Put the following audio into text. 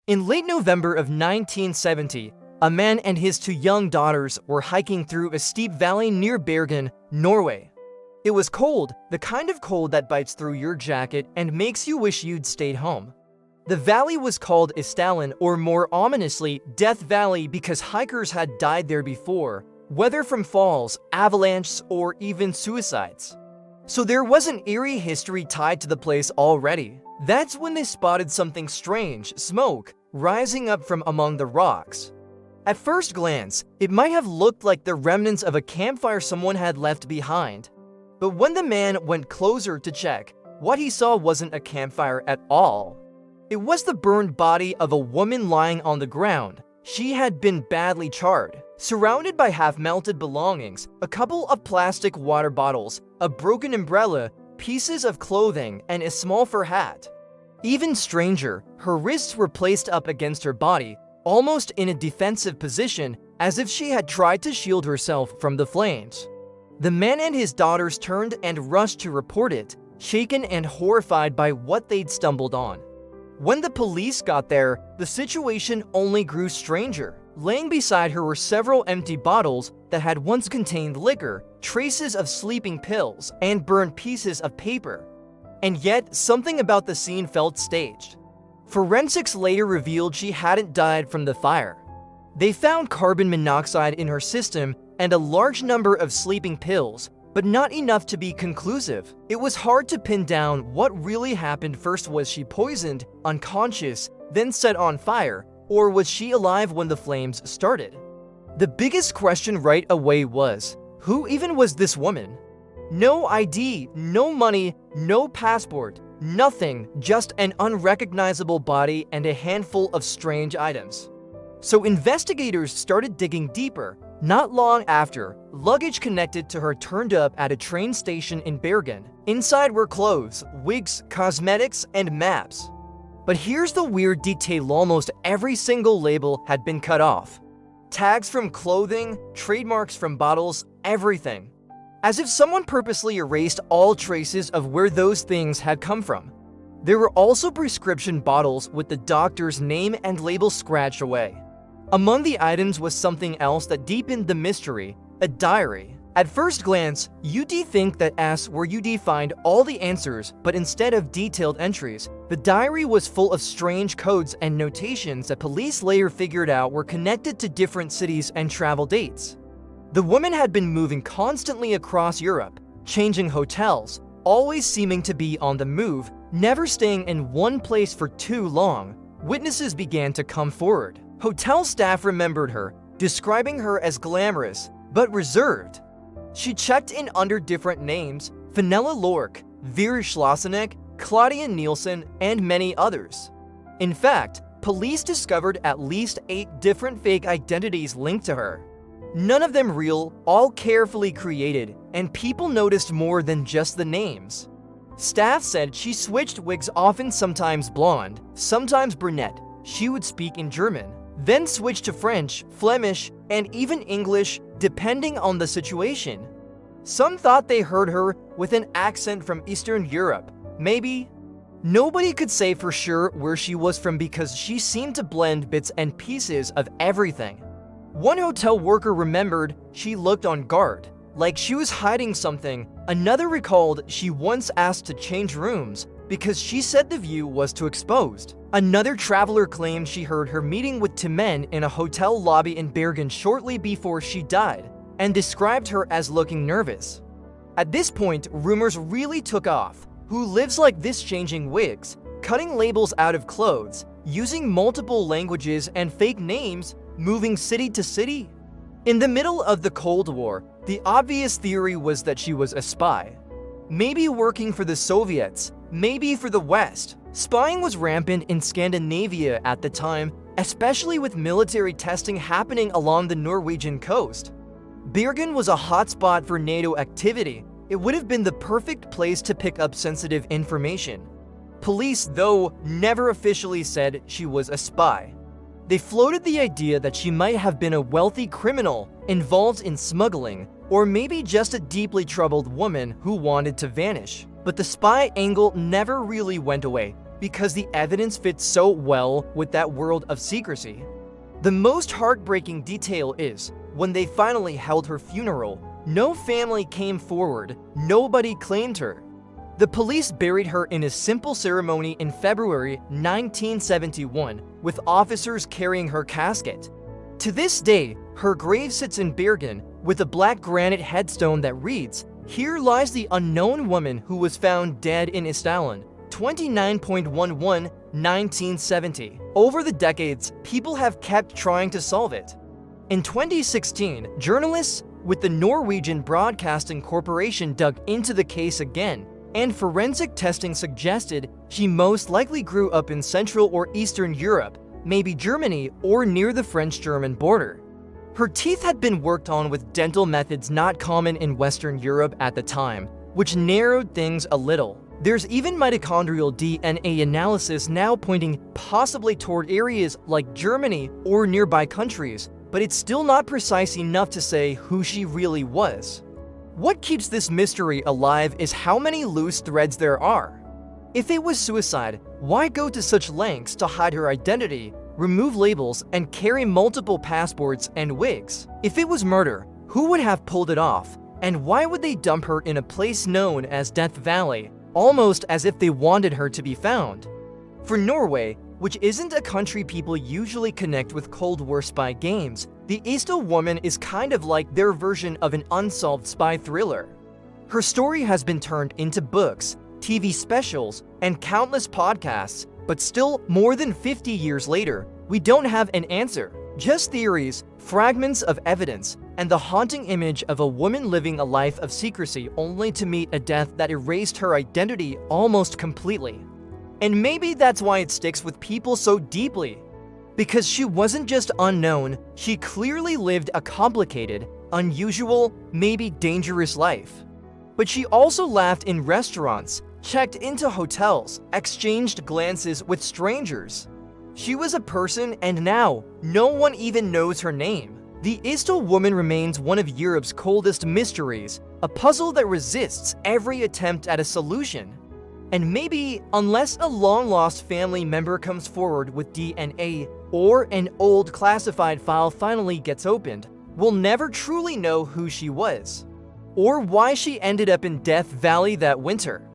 In late November of 1970, a man and his two young daughters were hiking through a steep valley near Bergen, Norway. It was cold, the kind of cold that bites through your jacket and makes you wish you'd stayed home. The valley was called Isdalen, or more ominously, Death Valley, because hikers had died there before, whether from falls, avalanches, or even suicides. So there was an eerie history tied to the place already. That's when they spotted something strange, smoke, rising up from among the rocks. At first glance, it might have looked like the remnants of a campfire someone had left behind. But when the man went closer to check, what he saw wasn't a campfire at all. It was the burned body of a woman lying on the ground. She had been badly charred, surrounded by half-melted belongings, a couple of plastic water bottles, a broken umbrella, pieces of clothing, and a small fur hat. Even stranger, her wrists were placed up against her body, almost in a defensive position, as if she had tried to shield herself from the flames. The man and his daughters turned and rushed to report it, shaken and horrified by what they'd stumbled on. When the police got there, the situation only grew stranger. Laying beside her were several empty bottles that had once contained liquor, traces of sleeping pills, and burned pieces of paper. And yet, something about the scene felt staged. Forensics later revealed she hadn't died from the fire. They found carbon monoxide in her system and a large number of sleeping pills, but not enough to be conclusive. It was hard to pin down what really happened. First, was she poisoned, unconscious, then set on fire, or was she alive when the flames started? The biggest question right away was, who even was this woman? No ID, no money, no passport, nothing, just an unrecognizable body and a handful of strange items. So investigators started digging deeper. Not long after, luggage connected to her turned up at a train station in Bergen. Inside were clothes, wigs, cosmetics, and maps. But here's the weird detail: almost every single label had been cut off. Tags from clothing, trademarks from bottles, everything. As if someone purposely erased all traces of where those things had come from. There were also prescription bottles with the doctor's name and label scratched away. Among the items was something else that deepened the mystery: a diary. At first glance, you'd think that asks where you'd find all the answers, but instead of detailed entries, the diary was full of strange codes and notations that police later figured out were connected to different cities and travel dates. The woman had been moving constantly across Europe, changing hotels, always seeming to be on the move, never staying in one place for too long. Witnesses began to come forward. Hotel staff remembered her, describing her as glamorous, but reserved. She checked in under different names: Fenella Lork, Vera Schlossenek, Claudia Nielsen, and many others. In fact, police discovered at least 8 different fake identities linked to her. None of them real, all carefully created, and people noticed more than just the names. Staff said she switched wigs often, sometimes blonde, sometimes brunette. She would speak in German, then switch to French, Flemish, and even English, depending on the situation. Some thought they heard her with an accent from Eastern Europe, maybe. Nobody could say for sure where she was from because she seemed to blend bits and pieces of everything. One hotel worker remembered she looked on guard, like she was hiding something. Another recalled she once asked to change rooms because she said the view was too exposed. Another traveler claimed she heard her meeting with 2 men in a hotel lobby in Bergen shortly before she died, and described her as looking nervous. At this point, rumors really took off. Who lives like this, changing wigs, cutting labels out of clothes, using multiple languages and fake names, moving city to city? In the middle of the Cold War, the obvious theory was that she was a spy. Maybe working for the Soviets, maybe for the West. Spying was rampant in Scandinavia at the time, especially with military testing happening along the Norwegian coast. Bergen was a hotspot for NATO activity. It would have been the perfect place to pick up sensitive information. Police, though, never officially said she was a spy. They floated the idea that she might have been a wealthy criminal involved in smuggling, or maybe just a deeply troubled woman who wanted to vanish. But the spy angle never really went away. because the evidence fits so well with that world of secrecy. The most heartbreaking detail is, when they finally held her funeral, no family came forward, nobody claimed her. The police buried her in a simple ceremony in February 1971, with officers carrying her casket. To this day, her grave sits in Bergen with a black granite headstone that reads, "Here lies the unknown woman who was found dead in Isdalen, 29.11, 1970. Over the decades, people have kept trying to solve it. In 2016, journalists with the Norwegian Broadcasting Corporation dug into the case again, and forensic testing suggested she most likely grew up in Central or Eastern Europe, maybe Germany or near the French-German border. Her teeth had been worked on with dental methods not common in Western Europe at the time, which narrowed things a little. There's even mitochondrial DNA analysis now pointing possibly toward areas like Germany or nearby countries, but it's still not precise enough to say who she really was. What keeps this mystery alive is how many loose threads there are. If it was suicide, why go to such lengths to hide her identity, remove labels, and carry multiple passports and wigs? If it was murder, who would have pulled it off? And why would they dump her in a place known as Death Valley, almost as if they wanted her to be found? For Norway, which isn't a country people usually connect with Cold War spy games, the Isdal Woman is kind of like their version of an unsolved spy thriller. Her story has been turned into books, TV specials, and countless podcasts, but still, more than 50 years later, we don't have an answer. Just theories, fragments of evidence, and the haunting image of a woman living a life of secrecy only to meet a death that erased her identity almost completely. And maybe that's why it sticks with people so deeply. Because she wasn't just unknown, she clearly lived a complicated, unusual, maybe dangerous life. But she also laughed in restaurants, checked into hotels, exchanged glances with strangers. She was a person, and now, no one even knows her name. The Isdal Woman remains one of Europe's coldest mysteries, a puzzle that resists every attempt at a solution. And maybe, unless a long-lost family member comes forward with DNA, or an old classified file finally gets opened, we'll never truly know who she was, or why she ended up in Death Valley that winter.